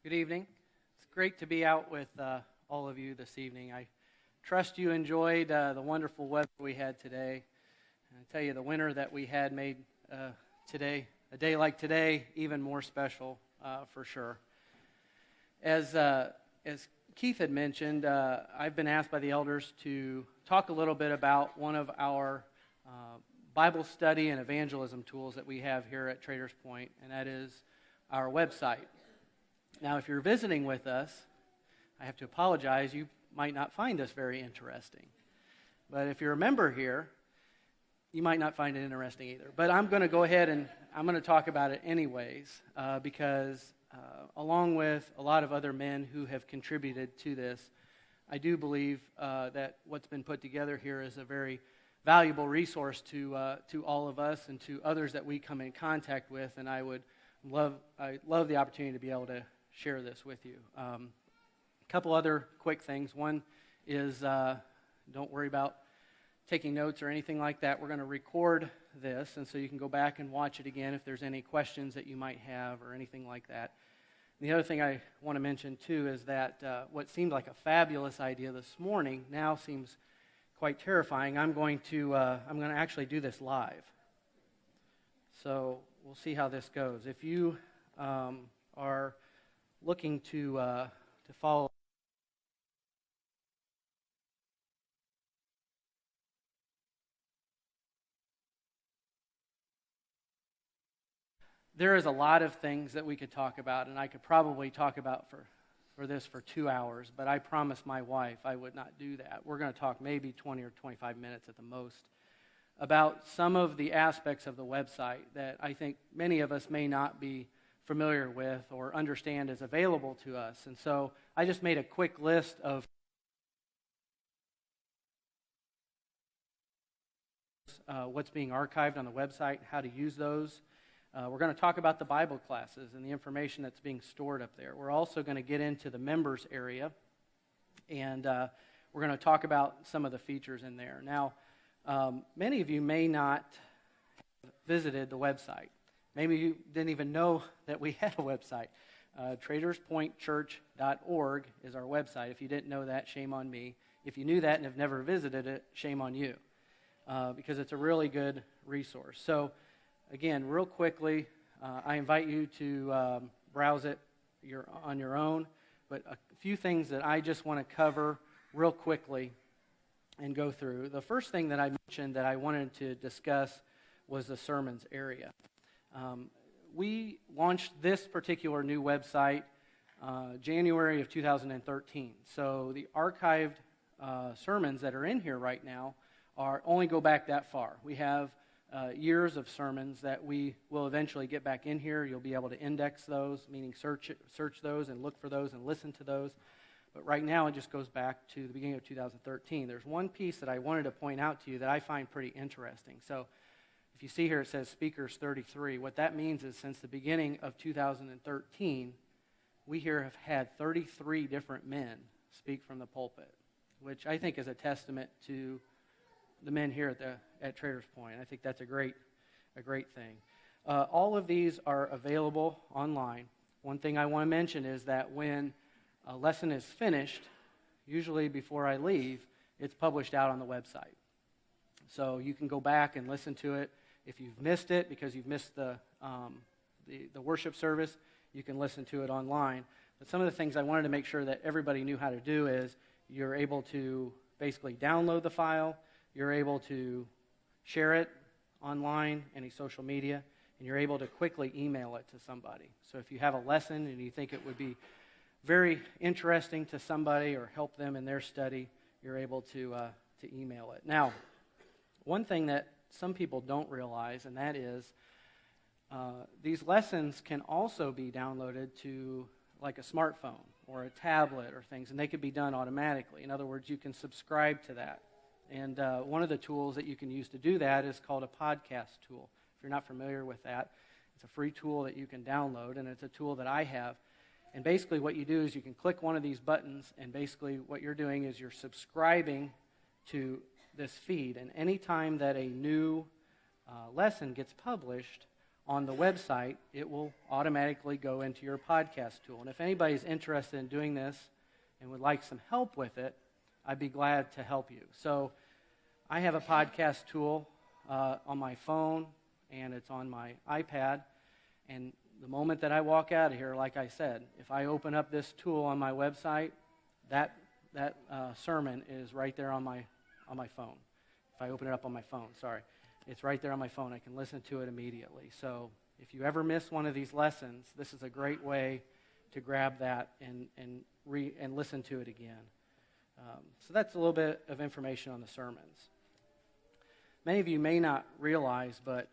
Good evening. It's great to be out with all of you this evening. I trust you enjoyed the wonderful weather we had today. And I tell you, the winter that we had made today, a day like today, even more special for sure. As Keith had mentioned, I've been asked by the elders to talk a little bit about one of our Bible study and evangelism tools that we have here at Traders Point, and that is our website. Now, if you're visiting with us, I have to apologize, you might not find this very interesting. But if you're a member here, you might not find it interesting either. But I'm going to go ahead and I'm going to talk about it anyways, because along with a lot of other men who have contributed to this, I do believe that what's been put together here is a very valuable resource to all of us and to others that we come in contact with, and I love the opportunity to be able to share this with you. A couple other quick things. One is don't worry about taking notes or anything like that. We're going to record this, and so you can go back and watch it again if there's any questions that you might have or anything like that. And the other thing I want to mention, too, is that what seemed like a fabulous idea this morning now seems quite terrifying. I'm going to actually do this live. So we'll see how this goes. If you are looking to follow, there is a lot of things that we could talk about, and I could probably talk about for this for 2 hours, but I promised my wife I would not do that. We're going to talk maybe 20 or 25 minutes at the most about some of the aspects of the website that I think many of us may not be familiar with or understand is available to us. And so I just made a quick list of what's being archived on the website, how to use those. We're going to talk about the Bible classes and the information that's being stored up there. We're also going to get into the members area, and we're going to talk about some of the features in there. Now, many of you may not have visited the website. Maybe you didn't even know that we had a website. TradersPointChurch.org is our website. If you didn't know that, shame on me. If you knew that and have never visited it, shame on you, because it's a really good resource. So, again, real quickly, I invite you to browse it on your own, but a few things that I just want to cover real quickly and go through. The first thing that I mentioned that I wanted to discuss was the sermons area. We launched this particular new website January of 2013. So the archived sermons that are in here right now only go back that far. We have years of sermons that we will eventually get back in here. You'll be able to index those, meaning search those and look for those and listen to those. But right now it just goes back to the beginning of 2013. There's one piece that I wanted to point out to you that I find pretty interesting. So if you see here it says Speakers 33. What that means is since the beginning of 2013, we here have had 33 different men speak from the pulpit, which I think is a testament to the men here at Traders Point. I think that's a great thing. All of these are available online. One thing I want to mention is that when a lesson is finished, usually before I leave, it's published out on the website. So you can go back and listen to it. If you've missed it because you've missed the worship service, you can listen to it online. But some of the things I wanted to make sure that everybody knew how to do is you're able to basically download the file, you're able to share it online, any social media, and you're able to quickly email it to somebody. So if you have a lesson and you think it would be very interesting to somebody or help them in their study, you're able to email it. Now, one thing that some people don't realize, and that is these lessons can also be downloaded to like a smartphone or a tablet or things, and they could be done automatically. In other words, you can subscribe to that. And one of the tools that you can use to do that is called a podcast tool. If you're not familiar with that, it's a free tool that you can download, and it's a tool that I have. And basically what you do is you can click one of these buttons, and basically what you're doing is you're subscribing to this feed. And any time that a new lesson gets published, on the website, it will automatically go into your podcast tool. And if anybody's interested in doing this and would like some help with it, I'd be glad to help you. So I have a podcast tool on my phone, and it's on my iPad. And the moment that I walk out of here, like I said, if I open up this tool on my website, that sermon is right there on my phone. If I open it up on my phone, it's right there on my phone. I can listen to it immediately. So if you ever miss one of these lessons, this is a great way to grab that and listen to it again. So that's a little bit of information on the sermons. Many of you may not realize, but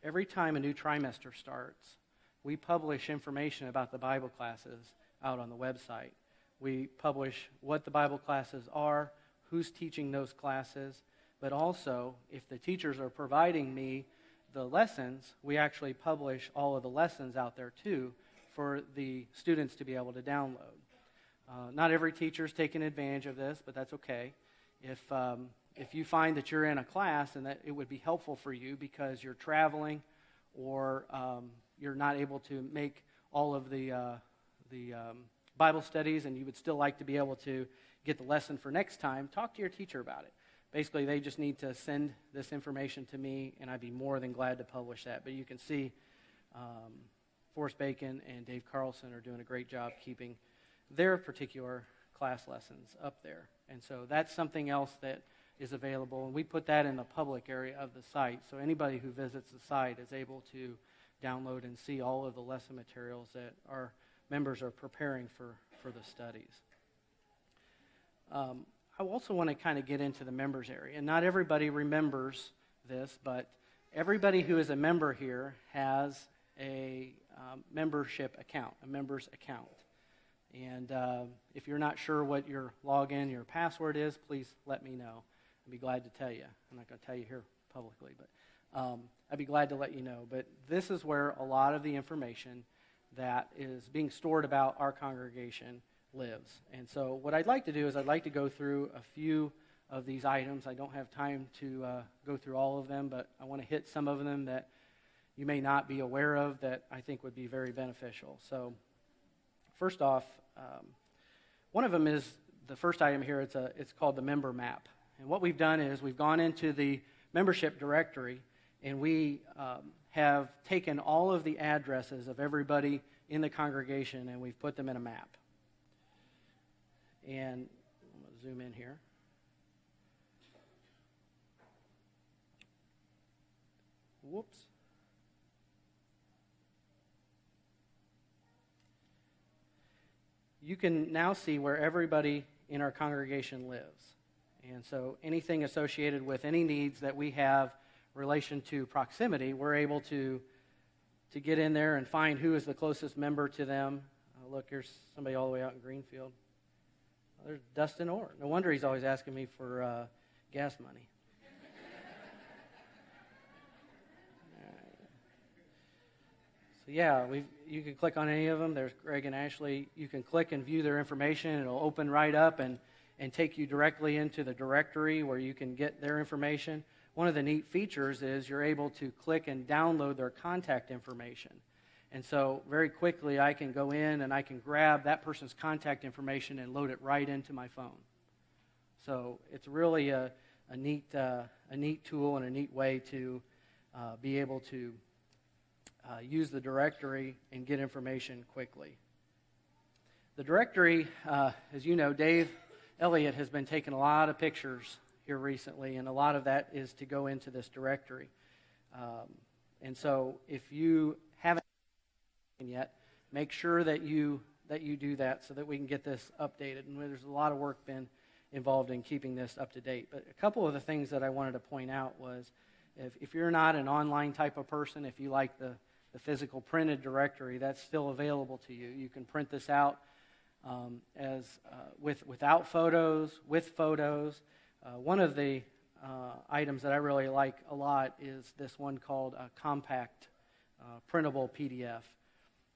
every time a new trimester starts, we publish information about the Bible classes out on the website. We publish what the Bible classes are, who's teaching those classes, but also, if the teachers are providing me the lessons, we actually publish all of the lessons out there too for the students to be able to download. Not every teacher is taking advantage of this, but that's okay. If you find that you're in a class and that it would be helpful for you because you're traveling or you're not able to make all of the Bible studies and you would still like to be able to get the lesson for next time, talk to your teacher about it. Basically, they just need to send this information to me, and I'd be more than glad to publish that. But you can see Forrest Bacon and Dave Carlson are doing a great job keeping their particular class lessons up there. And so that's something else that is available, and we put that in the public area of the site. So anybody who visits the site is able to download and see all of the lesson materials that our members are preparing for the studies. I also want to kind of get into the members area. And not everybody remembers this, but everybody who is a member here has a membership account, a member's account. And if you're not sure what your login, your password is, please let me know. I'd be glad to tell you. I'm not going to tell you here publicly, but I'd be glad to let you know. But this is where a lot of the information that is being stored about our congregation lives. And so what I'd like to do is I'd like to go through a few of these items. I don't have time to go through all of them, but I want to hit some of them that you may not be aware of that I think would be very beneficial. So first off, one of them is the first item here. It's called the member map. And what we've done is we've gone into the membership directory and we have taken all of the addresses of everybody in the congregation and we've put them in a map. And I'm going to zoom in here. Whoops. You can now see where everybody in our congregation lives. And so anything associated with any needs that we have in relation to proximity, we're able to get in there and find who is the closest member to them. Look, here's somebody all the way out in Greenfield. There's Dustin Orr. No wonder he's always asking me for gas money. So yeah, you can click on any of them. There's Greg and Ashley. You can click and view their information. It'll open right up and take you directly into the directory where you can get their information. One of the neat features is you're able to click and download their contact information. And so very quickly I can go in and I can grab that person's contact information and load it right into my phone. So it's really a neat tool and a neat way to be able to use the directory and get information quickly. The directory, as you know, Dave Elliott has been taking a lot of pictures here recently, and a lot of that is to go into this directory. And so if you haven't yet, make sure that you do that so that we can get this updated. And there's a lot of work been involved in keeping this up to date. But a couple of the things that I wanted to point out was if you're not an online type of person, if you like the physical printed directory, that's still available to you. You can print this out without photos, with photos. One of the items that I really like a lot is this one called a compact printable PDF.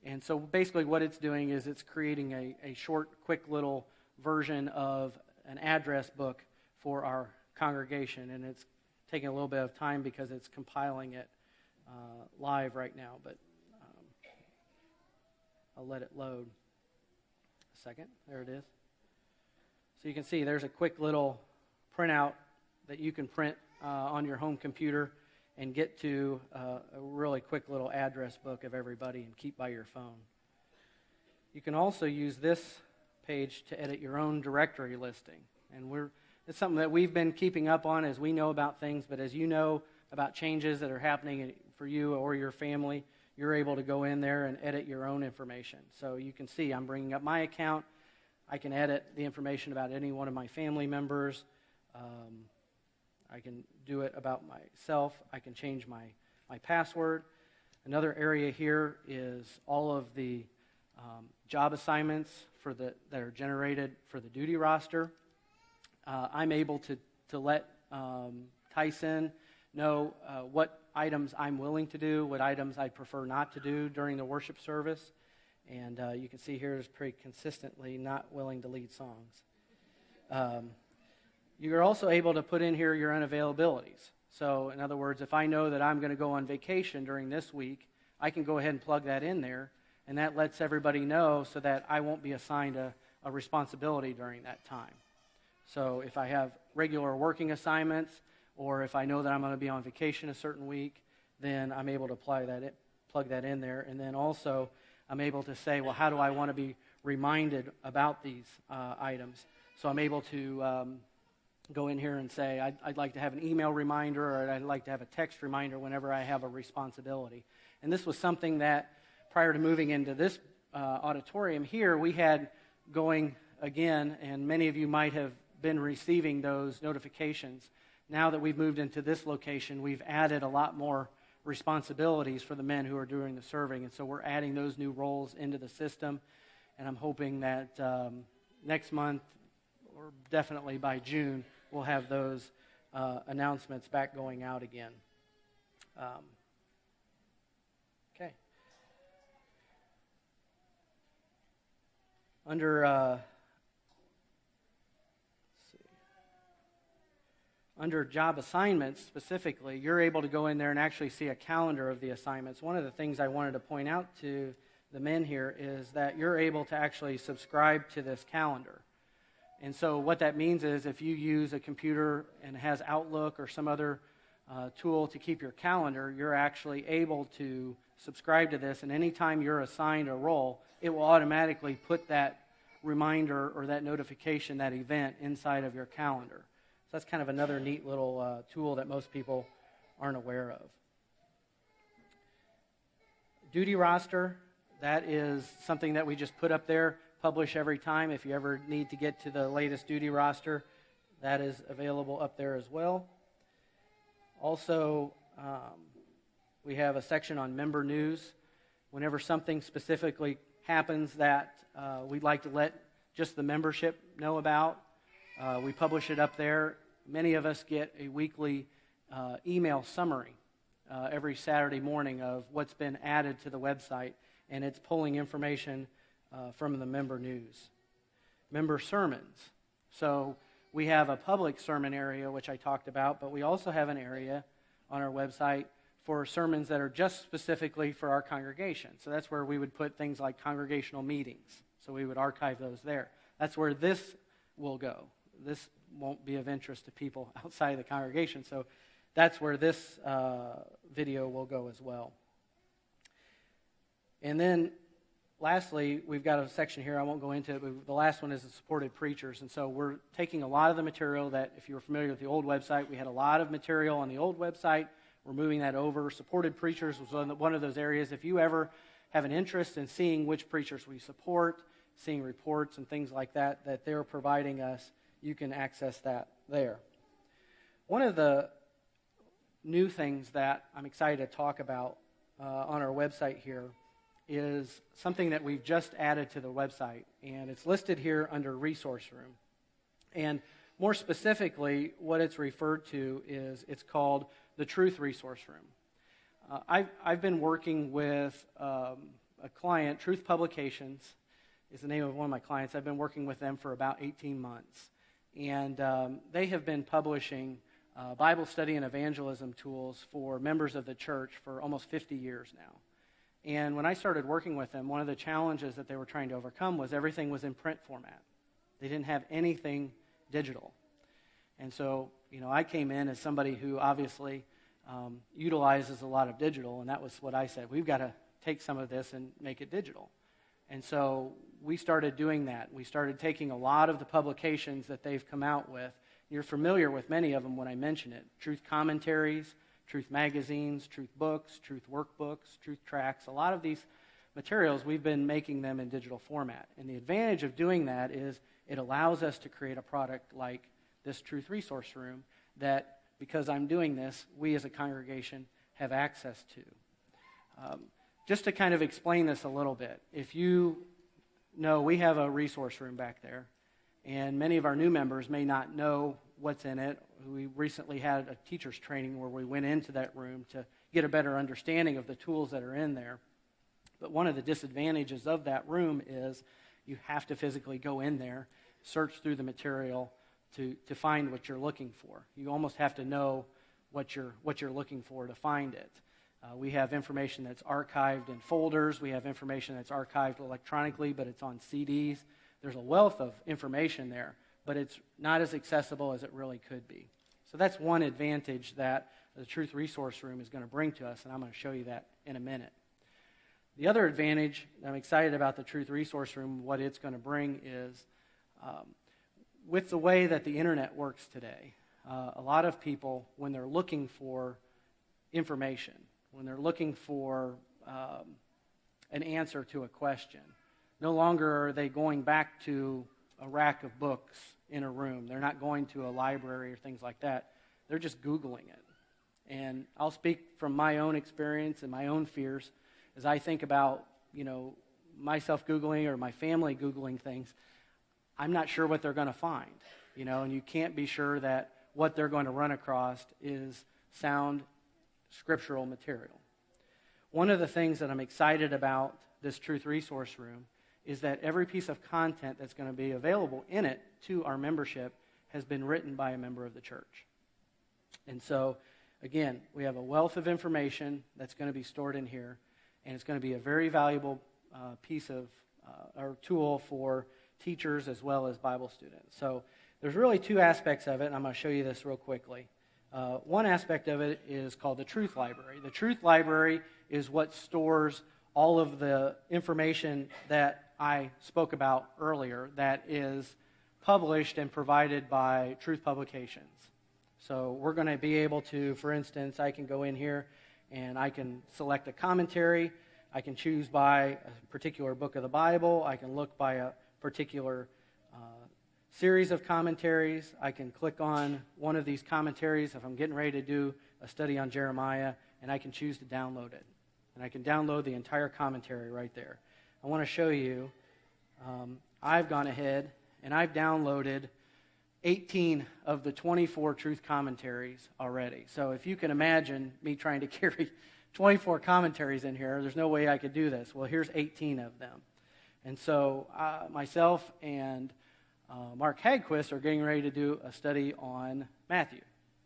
And so basically what it's doing is it's creating a short, quick little version of an address book for our congregation. And it's taking a little bit of time because it's compiling it live right now, but I'll let it load a second. There it is. So you can see there's a quick little printout that you can print on your home computer and get to a really quick little address book of everybody and keep by your phone. You can also use this page to edit your own directory listing. And it's something that we've been keeping up on as we know about things, but as you know about changes that are happening for you or your family, you're able to go in there and edit your own information. So you can see I'm bringing up my account. I can edit the information about any one of my family members. I can do it about myself. I can change my password. Another area here is all of the job assignments that are generated for the duty roster. I'm able to let Tyson know what items I'm willing to do, what items I prefer not to do during the worship service. And you can see here is pretty consistently not willing to lead songs. You're also able to put in here your unavailabilities. So, in other words, if I know that I'm going to go on vacation during this week, I can go ahead and plug that in there, and that lets everybody know so that I won't be assigned a responsibility during that time. So if I have regular working assignments, or if I know that I'm going to be on vacation a certain week, then I'm able to plug that in there. And then also, I'm able to say, well, how do I want to be reminded about these items? So I'm able to go in here and say, I'd like to have an email reminder, or I'd like to have a text reminder whenever I have a responsibility. And this was something that, prior to moving into this auditorium here, we had going again, and many of you might have been receiving those notifications. Now that we've moved into this location, we've added a lot more responsibilities for the men who are doing the serving, and so we're adding those new roles into the system, and I'm hoping that next month, or definitely by June, we'll have those announcements back going out again. Okay. Under job assignments specifically, you're able to go in there and actually see a calendar of the assignments. One of the things I wanted to point out to the men here is that you're able to actually subscribe to this calendar. And so what that means is if you use a computer and it has Outlook or some other tool to keep your calendar, you're actually able to subscribe to this, and anytime you're assigned a role, it will automatically put that reminder or that notification, that event, inside of your calendar. So that's kind of another neat little tool that most people aren't aware of. Duty roster, that is something that we just put up there, publish every time. If you ever need to get to the latest duty roster, that is available up there as well. Also, we have a section on member news. Whenever something specifically happens that we'd like to let just the membership know about, we publish it up there. Many of us get a weekly email summary every Saturday morning of what's been added to the website, and it's pulling information from the member news. Member sermons. So we have a public sermon area, which I talked about, but we also have an area on our website for sermons that are just specifically for our congregation. So that's where we would put things like congregational meetings. So we would archive those there. That's where this will go. This won't be of interest to people outside of the congregation. So that's where this video will go as well. And then lastly, we've got a section here, I won't go into it, but the last one is the supported preachers. And so we're taking a lot of the material that, if you're familiar with the old website, we had a lot of material on the old website. We're moving that over. Supported preachers was one of those areas. If you ever have an interest in seeing which preachers we support, seeing reports and things like that, that they're providing us, you can access that there. One of the new things that I'm excited to talk about on our website here is something that we've just added to the website, and it's listed here under Resource Room. And more specifically, what it's referred to is it's called the Truth Resource Room. I've been working with a client, Truth Publications is the name of one of my clients. I've been working with them for about 18 months. And they have been publishing Bible study and evangelism tools for members of the church for almost 50 years now. And when I started working with them, one of the challenges that they were trying to overcome was everything was in print format. They didn't have anything digital. And so, I came in as somebody who obviously utilizes a lot of digital, and that was what I said. We've got to take some of this and make it digital. And so we started doing that. We started taking a lot of the publications that they've come out with. You're familiar with many of them when I mention it. Truth commentaries, Truth magazines, Truth books, Truth workbooks, Truth tracts. A lot of these materials, we've been making them in digital format. And the advantage of doing that is it allows us to create a product like this Truth Resource Room that, because I'm doing this, we as a congregation have access to. Just to kind of explain this a little bit, if you know, we have a resource room back there, and many of our new members may not know what's in it. We recently had a teacher's training where we went into that room to get a better understanding of the tools that are in there. But one of the disadvantages of that room is you have to physically go in there, search through the material to find what you're looking for. You almost have to know what you're looking for to find it. We have information that's archived in folders. We have information that's archived electronically, but it's on CDs. There's a wealth of information there, but it's not as accessible as it really could be. So that's one advantage that the Truth Resource Room is going to bring to us, and I'm going to show you that in a minute. The other advantage that I'm excited about the Truth Resource Room, what it's going to bring is, with the way that the internet works today, a lot of people, when they're looking for information, when they're looking for an answer to a question, no longer are they going back to a rack of books in a room. They're not going to a library or things like that. They're just Googling it. And I'll speak from my own experience and my own fears as I think about, myself Googling or my family Googling things. I'm not sure what they're going to find, and you can't be sure that what they're going to run across is sound scriptural material. One of the things that I'm excited about this Truth Resource Room is that every piece of content that's going to be available in it to our membership has been written by a member of the church. And so, again, we have a wealth of information that's going to be stored in here, and it's going to be a very valuable piece of or tool for teachers as well as Bible students. So there's really two aspects of it, and I'm going to show you this real quickly. One aspect of it is called the Truth Library. The Truth Library is what stores all of the information that I spoke about earlier that is published and provided by Truth Publications. So we're going to be able to, for instance, I can go in here and I can select a commentary. I can choose by a particular book of the Bible. I can look by a particular series of commentaries. I can click on one of these commentaries if I'm getting ready to do a study on Jeremiah, and I can choose to download it. And I can download the entire commentary right there. I want to show you, I've gone ahead and I've downloaded 18 of the 24 truth commentaries already. So if you can imagine me trying to carry 24 commentaries in here, there's no way I could do this. Well, here's 18 of them. And so myself and Mark Hagquist are getting ready to do a study on Matthew.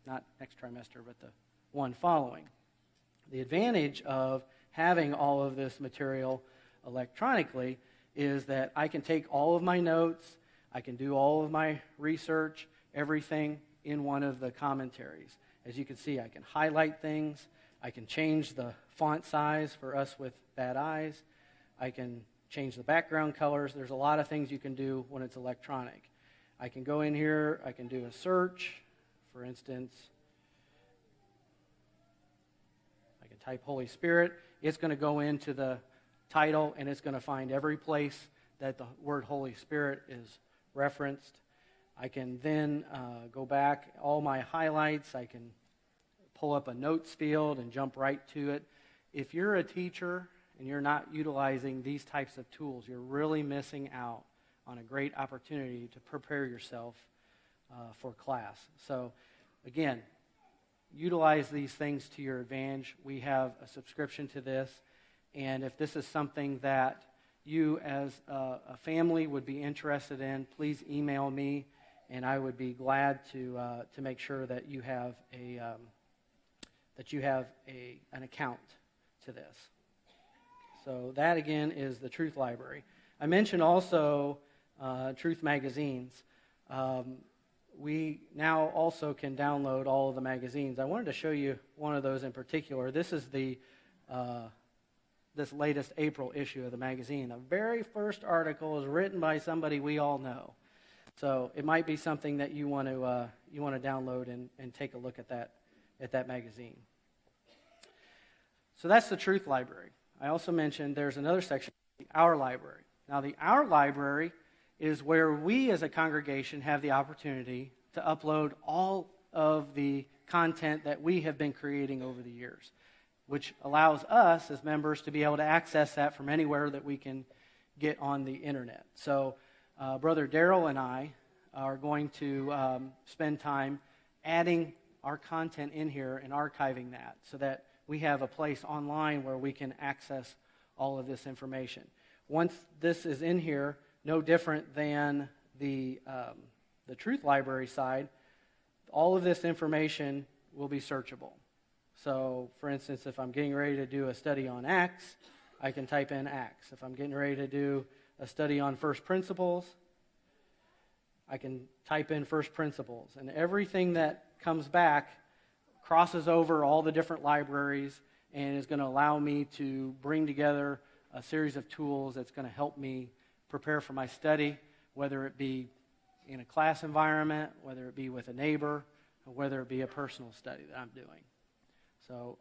Not next trimester, but the one following. The advantage of having all of this material electronically is that I can take all of my notes, I can do all of my research, everything in one of the commentaries. As you can see, I can highlight things, I can change the font size for us with bad eyes, I can change the background colors. There's a lot of things you can do when it's electronic. I can go in here, I can do a search, for instance. I can type Holy Spirit. It's going to go into the title, and it's going to find every place that the word Holy Spirit is referenced. I can then go back, all my highlights, I can pull up a notes field and jump right to it. If you're a teacher and you're not utilizing these types of tools, you're really missing out on a great opportunity to prepare yourself for class. So, again, utilize these things to your advantage. We have a subscription to this, and if this is something that you as a family would be interested in, please email me, and I would be glad to make sure that you have an account to this. So that again is the Truth Library. I mentioned also Truth magazines. We now also can download all of the magazines. I wanted to show you one of those in particular. This is this latest April issue of the magazine. The very first article is written by somebody we all know. So it might be something that you want to download and take a look at that magazine. So that's the Truth Library. I also mentioned there's another section, the Our Library. Now the Our Library is where we as a congregation have the opportunity to upload all of the content that we have been creating over the years, which allows us as members to be able to access that from anywhere that we can get on the internet. So Brother Darrell and I are going to spend time adding our content in here and archiving that so that we have a place online where we can access all of this information. Once this is in here, no different than the Truth Library side, all of this information will be searchable. So, for instance, if I'm getting ready to do a study on Acts, I can type in Acts. If I'm getting ready to do a study on first principles, I can type in first principles. And everything that comes back crosses over all the different libraries and is going to allow me to bring together a series of tools that's going to help me prepare for my study, whether it be in a class environment, whether it be with a neighbor, or whether it be a personal study that I'm doing. So,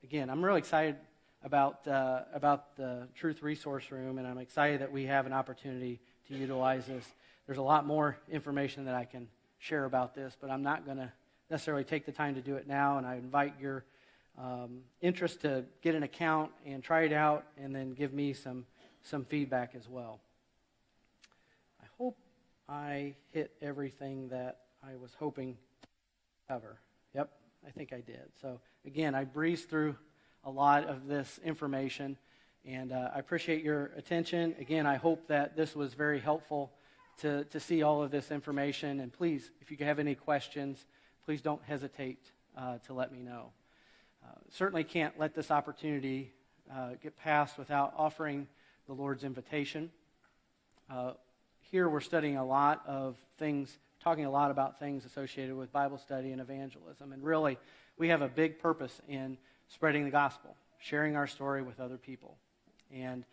again, I'm really excited about the Truth Resource Room, and I'm excited that we have an opportunity to utilize this. There's a lot more information that I can share about this, but I'm not going to necessarily take the time to do it now, and I invite your interest to get an account and try it out and then give me some feedback as well. I hope I hit everything that I was hoping to cover. Yep, I think I did. So again, I breezed through a lot of this information, and I appreciate your attention. Again, I hope that this was very helpful to see all of this information, and please, if you have any questions, please don't hesitate to let me know. Certainly can't let this opportunity get passed without offering the Lord's invitation. Here we're studying a lot of things, talking a lot about things associated with Bible study and evangelism. And really, we have a big purpose in spreading the gospel, sharing our story with other people. And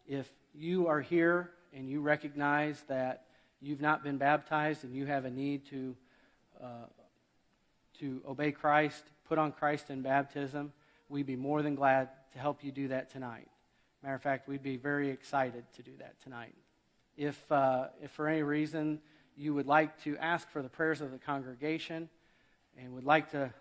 if you are here and you recognize that you've not been baptized and you have a need to obey Christ, put on Christ in baptism, we'd be more than glad to help you do that tonight. Matter of fact, we'd be very excited to do that tonight. If for any reason you would like to ask for the prayers of the congregation and would like to